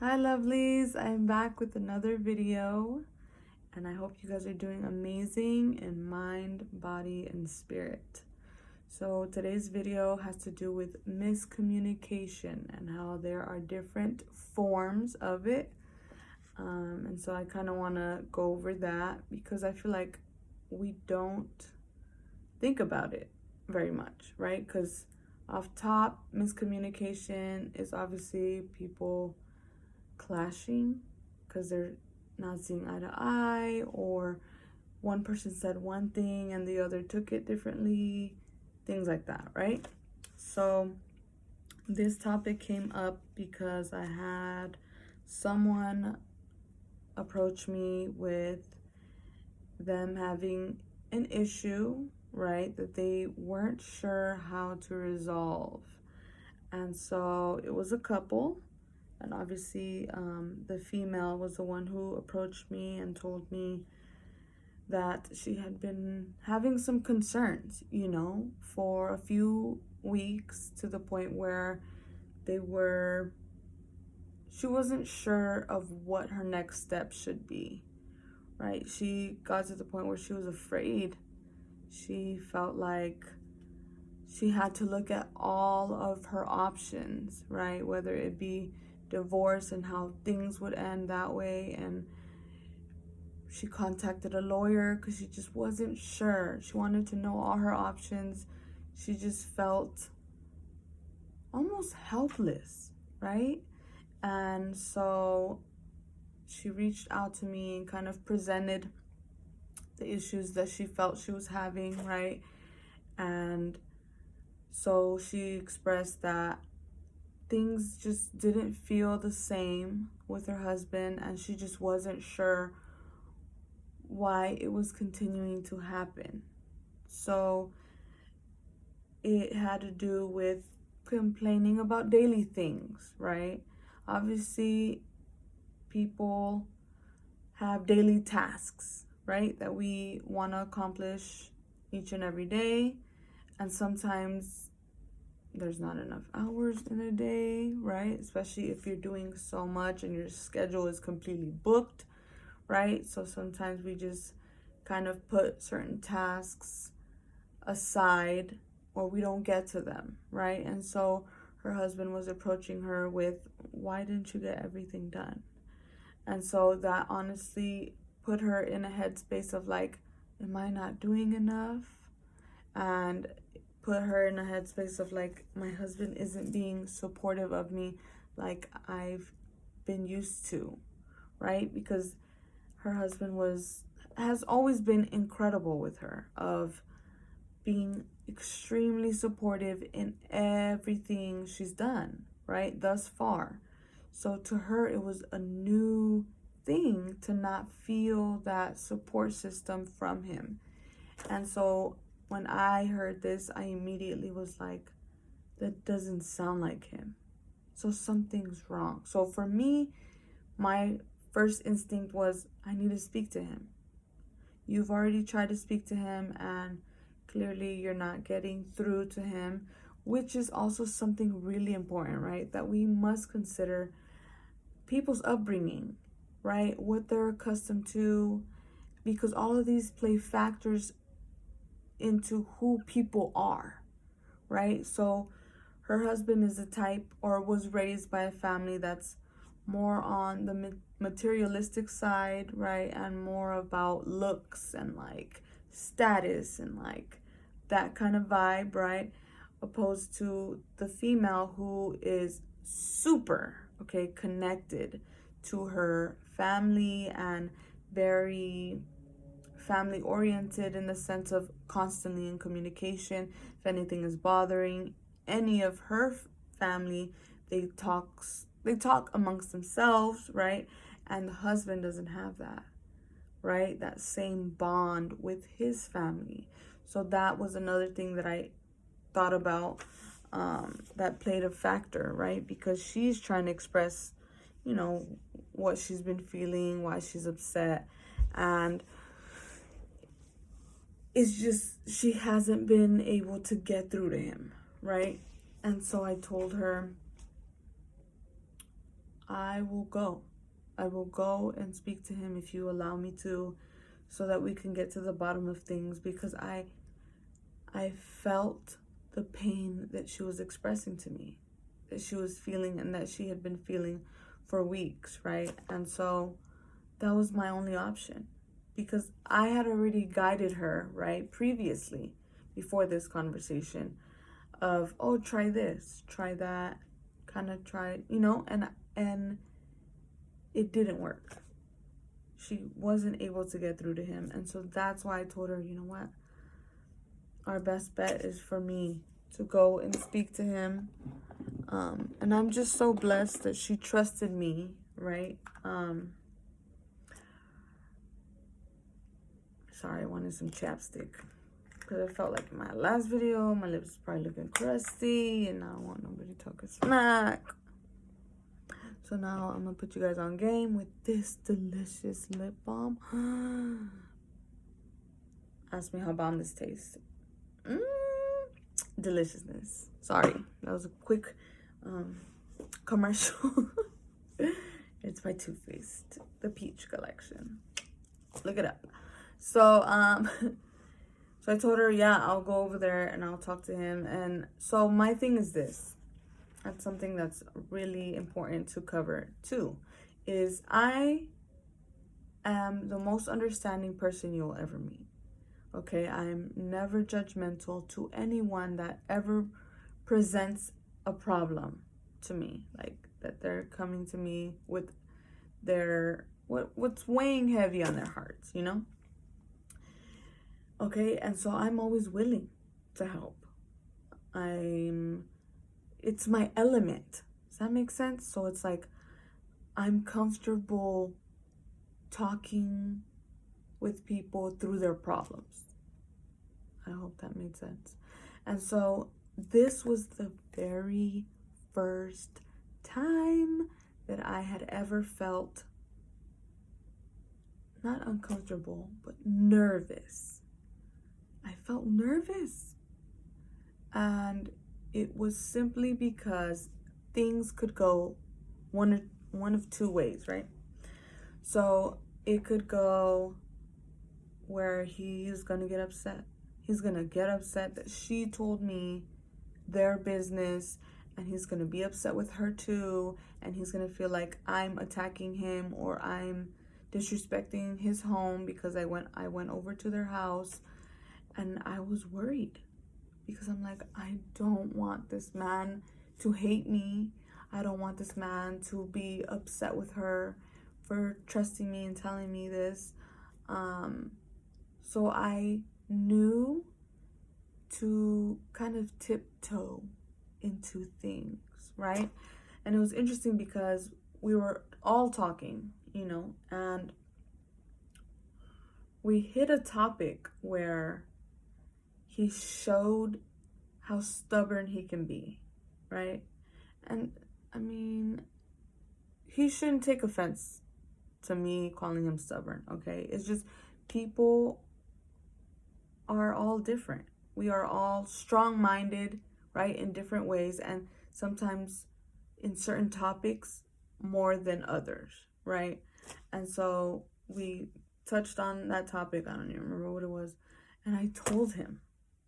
Hi lovelies, I'm back with another video and I hope you guys are doing amazing in mind, body, and spirit. So today's video has to do with miscommunication and how there are different forms of it. And so I kind of want to go over that because I feel like we don't think about it very much, right? Because off top, miscommunication is obviously people clashing because they're not seeing eye to eye, or one person said one thing and the other took it differently, things like that, right? So this topic came up because I had someone approach me with them having an issue, right, that they weren't sure how to resolve. And so it was a couple. And obviously, the female was the one who approached me and told me that she had been having some concerns, for a few weeks, to the point where they were, she wasn't sure of what her next step should be, right? She got to the point where she was afraid. She felt like she had to look at all of her options, right? Whether it be divorce and how things would end that way. And she contacted a lawyer because she just wasn't sure. She wanted to know all her options. She just felt almost helpless, right? And so she reached out to me and kind of presented the issues that she felt she was having, right? And so she expressed that things just didn't feel the same with her husband, and she just wasn't sure why it was continuing to happen. So it had to do with complaining about daily things, right? Obviously, people have daily tasks, right, that we want to accomplish each and every day. And sometimes there's not enough hours in a day, right? Especially if you're doing so much and your schedule is completely booked, right? So sometimes we just kind of put certain tasks aside or we don't get to them, right? And so her husband was approaching her with, why didn't you get everything done? And so that honestly put her in a headspace of like, am I not doing enough? And put her in a headspace of like, my husband isn't being supportive of me like I've been used to, right? Because her husband has always been incredible with her, of being extremely supportive in everything she's done, right, thus far. So to her, it was a new thing to not feel that support system from him. And so when I heard this, I immediately was like, that doesn't sound like him. So something's wrong. So for me, my first instinct was, I need to speak to him. You've already tried to speak to him and clearly you're not getting through to him, which is also something really important, right? That we must consider people's upbringing, right? What they're accustomed to, because all of these play factors into who people are, right? So her husband is a type, or was raised by a family that's more on the materialistic side, right? And more about looks and like status and like that kind of vibe, right? Opposed to the female who is super, okay, connected to her family and very family oriented in the sense of constantly in communication. If anything is bothering any of her family, they talk amongst themselves, right? And the husband doesn't have that, right? That same bond with his family. So that was another thing that I thought about, that played a factor, right? Because she's trying to express, what she's been feeling, why she's upset, and it's just she hasn't been able to get through to him, right? And so I told her, I will go. I will go and speak to him if you allow me to, so that we can get to the bottom of things, because I felt the pain that she was expressing to me, that she was feeling and that she had been feeling for weeks, right? And so that was my only option, because I had already guided her, right, previously, before this conversation, of, oh, try this, try that, kind of try, and it didn't work. She wasn't able to get through to him. And so that's why I told her, you know what? Our best bet is for me to go and speak to him. And I'm just so blessed that she trusted me, right? Sorry, I wanted some chapstick, because I felt like in my last video, my lips is probably looking crusty, and I don't want nobody talking smack. So now I'm gonna put you guys on game with this delicious lip balm. Ask me how bomb this tastes. Deliciousness. Sorry, that was a quick commercial. It's by Too Faced, the Peach Collection. Look it up. So so I told her, yeah, I'll go over there and I'll talk to him. And so my thing is this. That's something that's really important to cover too, is I am the most understanding person you'll ever meet. Okay, I'm never judgmental to anyone that ever presents a problem to me, like that they're coming to me with their what's weighing heavy on their hearts, Okay, and so I'm always willing to help. It's my element. Does that make sense? So it's like I'm comfortable talking with people through their problems. I hope that made sense. And so this was the very first time that I had ever felt not uncomfortable, but nervous. I felt nervous. And it was simply because things could go one of two ways, right? So it could go where he's gonna get upset. He's gonna get upset that she told me their business, and he's gonna be upset with her too, and he's gonna feel like I'm attacking him or I'm disrespecting his home because I went over to their house. And I was worried, because I'm like, I don't want this man to hate me. I don't want this man to be upset with her for trusting me and telling me this. So I knew to kind of tiptoe into things, right? And it was interesting because we were all talking, and we hit a topic where he showed how stubborn he can be, right? And I mean, he shouldn't take offense to me calling him stubborn, okay? It's just people are all different. We are all strong-minded, right, in different ways, and sometimes in certain topics more than others, right? And so we touched on that topic. I don't even remember what it was. And I told him,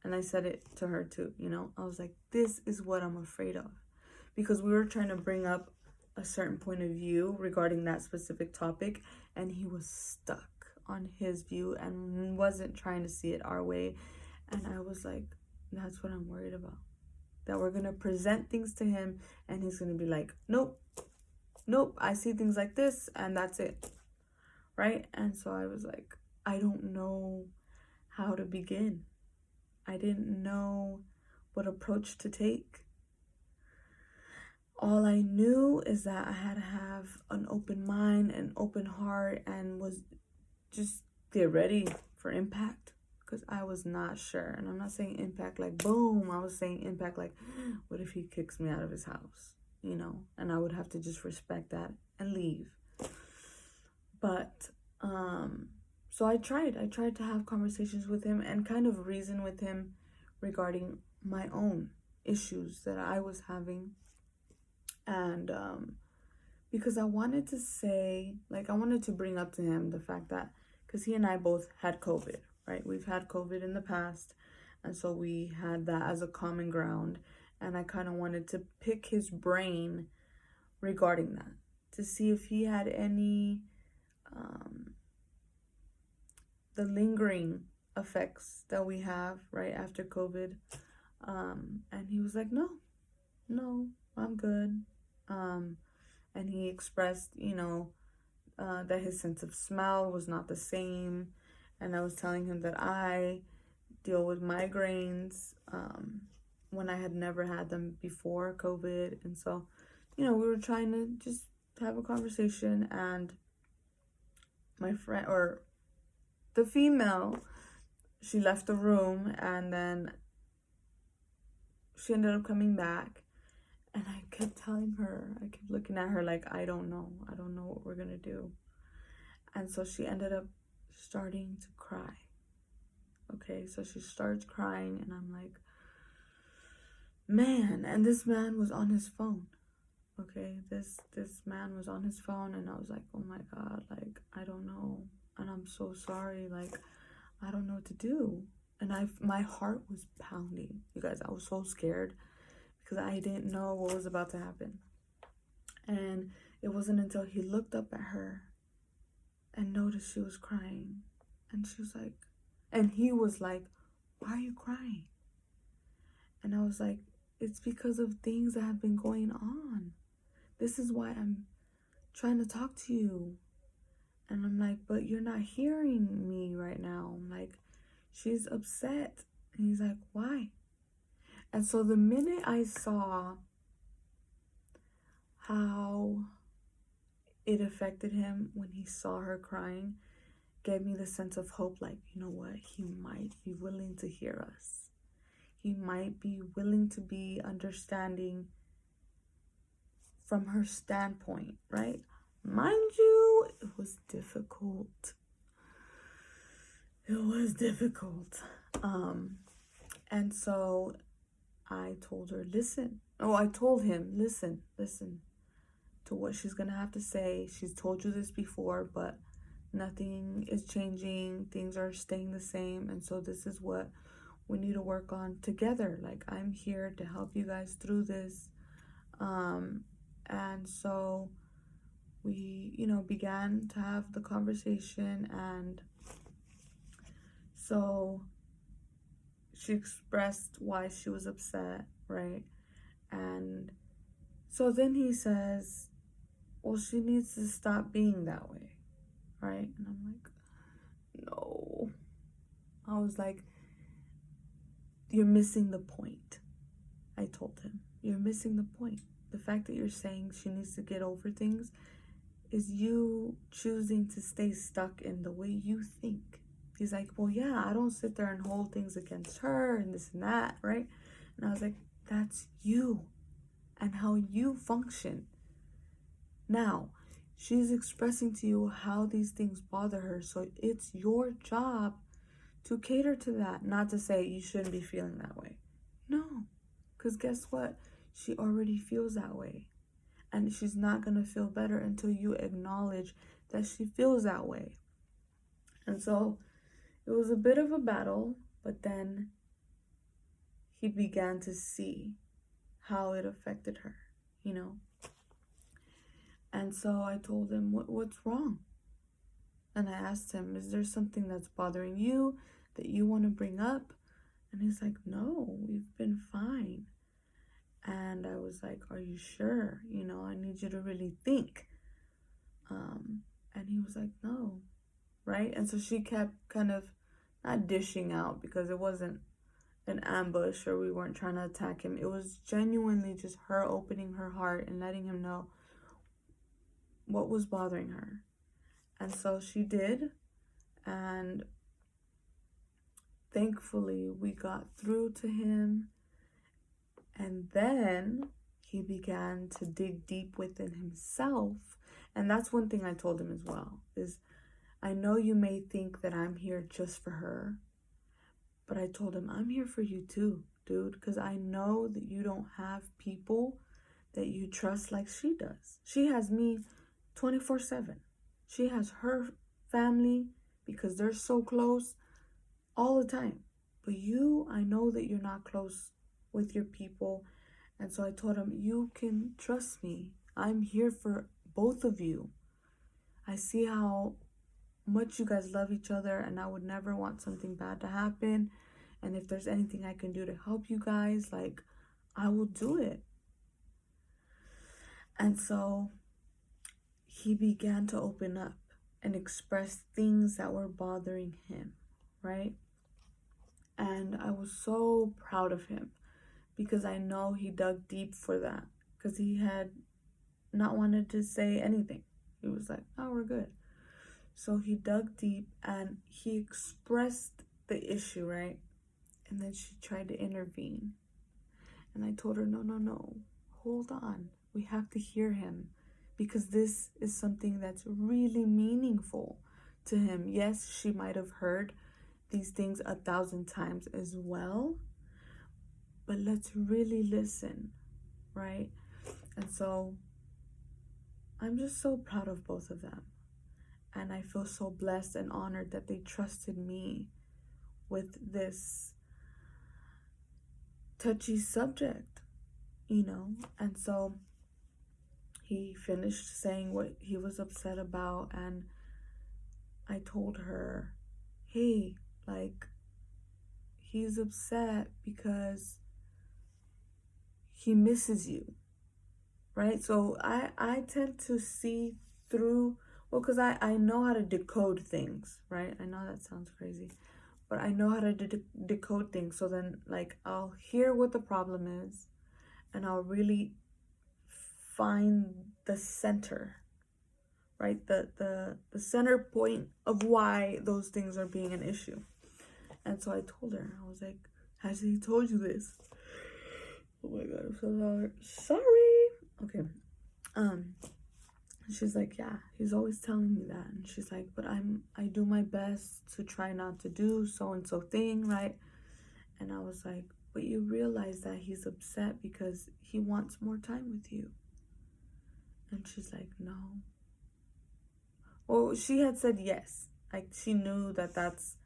and I said it to her too, I was like, this is what I'm afraid of. Because we were trying to bring up a certain point of view regarding that specific topic, and he was stuck on his view and wasn't trying to see it our way. And I was like, that's what I'm worried about. That we're going to present things to him and he's going to be like, nope, I see things like this and that's it. Right? And so I was like, I don't know how to begin. I didn't know what approach to take. All I knew is that I had to have an open mind, an open heart, and was just get ready for impact, because I was not sure. And I'm not saying impact like boom. I was saying impact like, what if he kicks me out of his house, and I would have to just respect that and leave. But so I tried to have conversations with him and kind of reason with him regarding my own issues that I was having. And because I wanted to say, like, I wanted to bring up to him the fact that, because he and I both had COVID, right? We've had COVID in the past, and so we had that as a common ground, and I kind of wanted to pick his brain regarding that to see if he had any the lingering effects that we have right after COVID. And he was like, no, I'm good. And he expressed, that his sense of smell was not the same. And I was telling him that I deal with migraines when I had never had them before COVID. And so, we were trying to just have a conversation, and my friend, or the female, she left the room, and then she ended up coming back, and I kept looking at her like, I don't know what we're gonna do. And so she ended up starting to cry. Okay, so she starts crying, and I'm like, man, and this man was on his phone. Okay, this man was on his phone, and I was like, oh my God, like, I don't know, and I'm so sorry, like, I don't know what to do. And my heart was pounding, you guys. I was so scared because I didn't know what was about to happen. And it wasn't until he looked up at her and noticed she was crying, and she was like, and he was like, why are you crying? And I was like, it's because of things that have been going on. This is why I'm trying to talk to you. And I'm like, but you're not hearing me right now. I'm like, she's upset. And he's like, why? And so the minute I saw how it affected him when he saw her crying, gave me the sense of hope, like, you know what? He might be willing to hear us. He might be willing to be understanding from her standpoint, right? Mind you, it was difficult. It was difficult. And so I told her, I told him, listen to what she's gonna have to say. She's told you this before, but nothing is changing. Things are staying the same. And so this is what we need to work on together. Like, I'm here to help you guys through this. And so we, began to have the conversation, and so she expressed why she was upset, right? And so then he says, well, she needs to stop being that way, right? And I'm like, no. I was like, you're missing the point. I told him, you're missing the point. The fact that you're saying she needs to get over things is you choosing to stay stuck in the way you think. He's like, well, yeah, I don't sit there and hold things against her and this and that, right? And I was like, that's you and how you function. Now, she's expressing to you how these things bother her, so it's your job to cater to that, not to say you shouldn't be feeling that way. No, because guess what? She already feels that way. And she's not going to feel better until you acknowledge that she feels that way. And so it was a bit of a battle, but then he began to see how it affected her, And so I told him, what's wrong? And I asked him, is there something that's bothering you that you want to bring up? And he's like, no, we've been fine. And I was like, are you sure? I need you to really think. And he was like, no, right? And so she kept kind of not dishing out, because it wasn't an ambush or we weren't trying to attack him. It was genuinely just her opening her heart and letting him know what was bothering her. And so she did. And thankfully, we got through to him. And then he began to dig deep within himself. And that's one thing I told him as well, is I know you may think that I'm here just for her, but I told him I'm here for you too, dude, because I know that you don't have people that you trust like she does. She has me 24/7. She has her family because they're so close all the time. But you, I know that you're not close with your people. And so I told him, you can trust me. I'm here for both of you. I see how much you guys love each other, and I would never want something bad to happen. And if there's anything I can do to help you guys, like, I will do it. And so he began to open up and express things that were bothering him, right? And I was so proud of him because I know he dug deep for that, because he had not wanted to say anything. He was like, oh, we're good. So he dug deep and he expressed the issue, right? And then she tried to intervene. And I told her, no, hold on. We have to hear him, because this is something that's really meaningful to him. Yes, she might have heard these things 1,000 times as well, but let's really listen, right? And so I'm just so proud of both of them. And I feel so blessed and honored that they trusted me with this touchy subject, you know? And so he finished saying what he was upset about, and I told her, hey, like, he's upset because he misses you, right? So I tend to see through, well, because I know how to decode things, right? I know that sounds crazy, but I know how to decode things. So then, like, I'll hear what the problem is, and I'll really find the center, right? The center point of why those things are being an issue. And so I told her, I was like, has he told you this? Oh my God, I'm so sorry. Okay. She's like, yeah, he's always telling me that. And she's like, but I do my best to try not to do so and so thing, right? And I was like, but you realize that he's upset because he wants more time with you. And she's like, no. Well, she had said yes. Like, she knew that that's,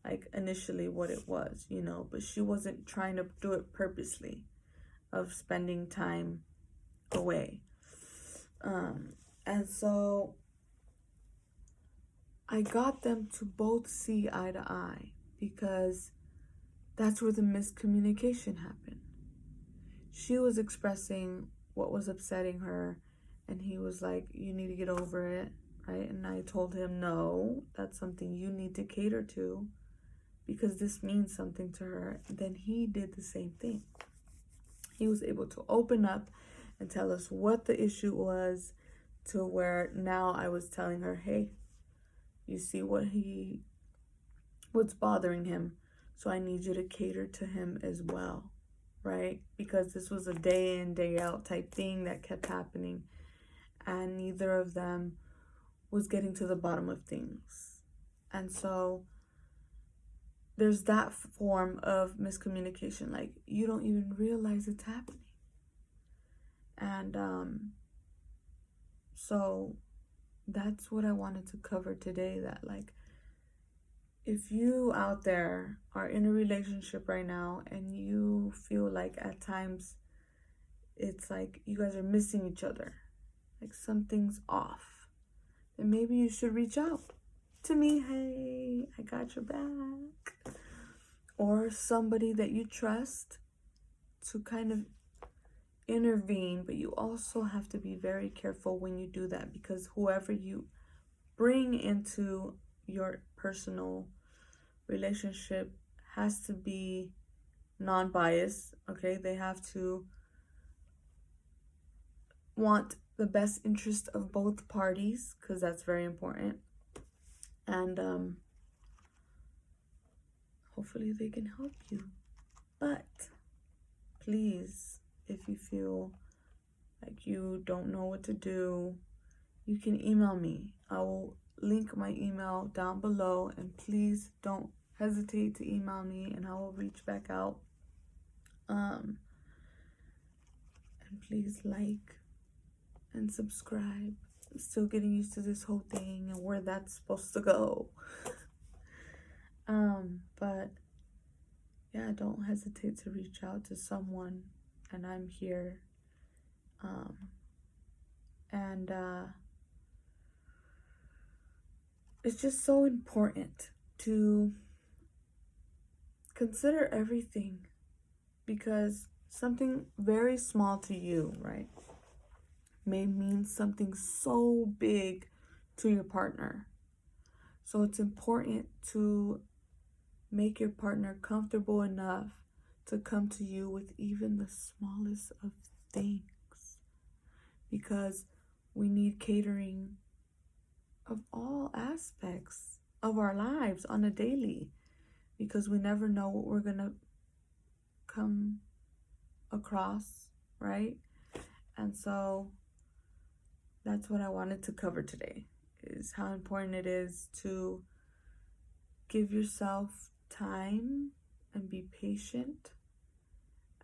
like, initially what it was, you know, but she wasn't trying to do it purposely, of spending time away. And so I got them to both see eye to eye, because that's where the miscommunication happened. She was expressing what was upsetting her, and he was like, you need to get over it, right? And I told him, no, that's something you need to cater to, because this means something to her. And then he did the same thing. He was able to open up and tell us what the issue was, to where now I was telling her, hey, you see what's bothering him, so I need you to cater to him as well, right? Because this was a day in, day out type thing that kept happening, and neither of them was getting to the bottom of things. And so there's that form of miscommunication, like, you don't even realize it's happening. And so that's what I wanted to cover today, that, like, if you out there are in a relationship right now and you feel like at times it's like you guys are missing each other, like something's off, then maybe you should reach out to me. Hey, I got your back. Or somebody that you trust to kind of intervene. But you also have to be very careful when you do that, because whoever you bring into your personal relationship has to be non-biased, okay? They have to want the best interest of both parties, because that's very important. And hopefully they can help you. But please, if you feel like you don't know what to do, you can email me. I will link my email down below, and please don't hesitate to email me, and I will reach back out. And And please like and subscribe. I'm still getting used to this whole thing and where that's supposed to go. But yeah, don't hesitate to reach out to someone, and I'm here. And it's just so important to consider everything, because something very small to you, right, may mean something so big to your partner. So it's important to make your partner comfortable enough to come to you with even the smallest of things, because we need catering of all aspects of our lives on a daily, because we never know what we're gonna come across, right? And so that's what I wanted to cover today, is how important it is to give yourself time and be patient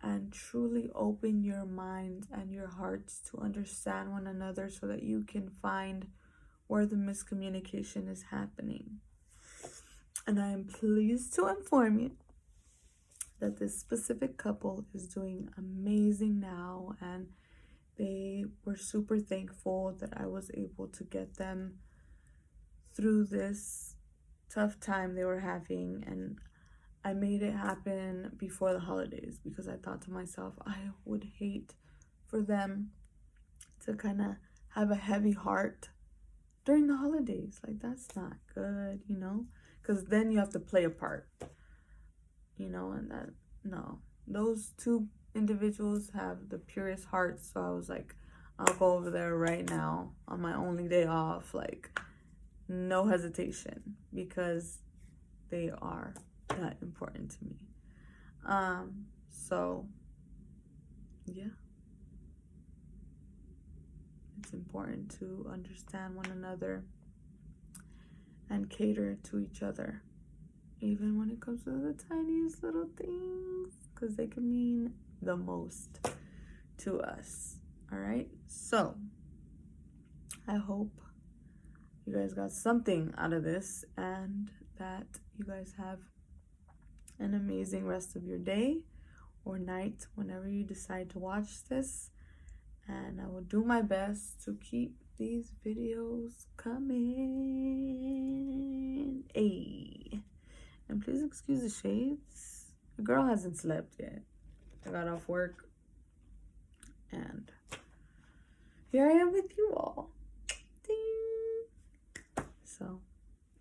and truly open your minds and your hearts to understand one another, so that you can find where the miscommunication is happening. And I am pleased to inform you that this specific couple is doing amazing now, and they were super thankful that I was able to get them through this tough time they were having. And I made it happen before the holidays, because I thought to myself, I would hate for them to kind of have a heavy heart during the holidays. Like, that's not good, you know, because then you have to play a part, you know, and that, no, those two individuals have the purest hearts. So I was like, I'll go over there right now on my only day off, like, no hesitation, because they are that important to me. So yeah, it's important to understand one another and cater to each other, even when it comes to the tiniest little things, because they can mean the most to us. All right, so I hope you guys got something out of this, and that you guys have an amazing rest of your day or night whenever you decide to watch this. And I will do my best to keep these videos coming. Hey, and please excuse the shades. The girl hasn't slept yet. I got off work, and here I am with you all. Ding. So,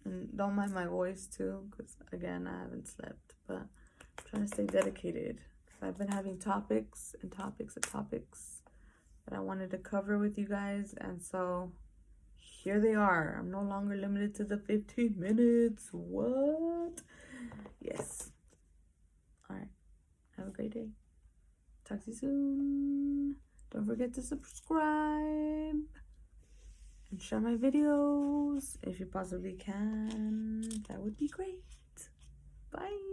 and don't mind my voice too, because again, I haven't slept, but I'm trying to stay dedicated. I've been having topics and topics and topics that I wanted to cover with you guys, and so here they are. I'm no longer limited to the 15 minutes. What? Yes. All right. Have a great day. Talk to you soon. Don't forget to subscribe and share my videos if you possibly can. That would be great. Bye.